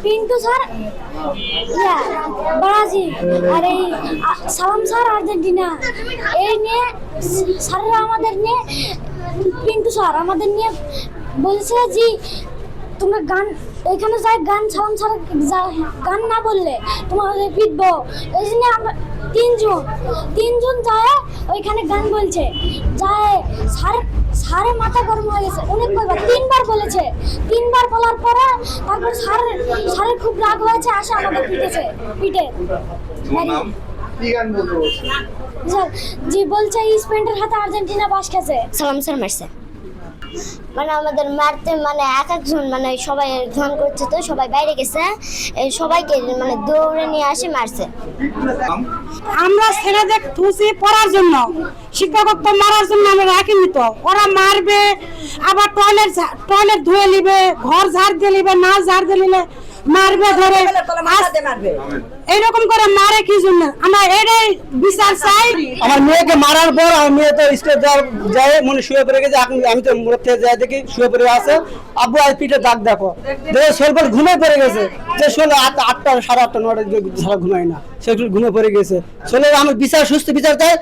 Pintu sir Brazil আর এই সালাম sir Argentina. এই নিয়ে স্যাররা আমাদের নিয়ে, পিন্টু স্যার আমাদের নিয়ে বলছে যে তোমরা গান এখানে যাই, গান সালাম স্যার গান না বললে তোমাদের পিটবো। এই জন্য আমরা তিনজন যায় ওইখানে গান বলছে, যায় স্যারের মাথা গরম হয়ে গেছে। অনেক কয়বার 3বার বলেছে, 3বার বলার পরে তারপর স্যারের খুব রাগ হয়েছে, আসে আমাদের পিটে জি বলছে স্পেনের হাতে আর্জেন্টিনা বাস খেছে। সালাম স্যার মারছে, মানে আমাদের মারতে মানে এক একজন মানে সবাই ধ্যান করছে, তো সবাই বাইরে গেছে, সবাইকে মানে দৌড়ে নিয়ে আসে মারছে। আমরা ছেলেদের থুসি পড়ার জন্য, শিক্ষকত্ব মারার জন্য আমরা রাখিনি, তো ওরা মারবে, আবার টয়লেট ধুয়ে নিবে, ঘর ঝাড় দিয়ে নিবে, না ঝাড় দিয়ে নিলে মারবে, ধরে এইরকম করে মারে কি জন্য? আমরা এটাই বিচার চাই। আমার মেয়েকে মারার পর আমার মেয়ে তো স্টেজ যায় মনে শুয়ে পড়ে গেছে। এখন আমি তো মুখ থেকে যাই দেখি শুয়ে পড়ে আছে, আব্বু আর পিঠে দাগ দেখো, দেখে শোলপর ঘুমে পড়ে গেছে। যে শোলে 8টা 8:30 9টা ছাড়া ঘুমাই না, সেগুলো ঘুমে পড়ে গেছে। শোলে আমার বিচার, সুস্থ বিচার চাই।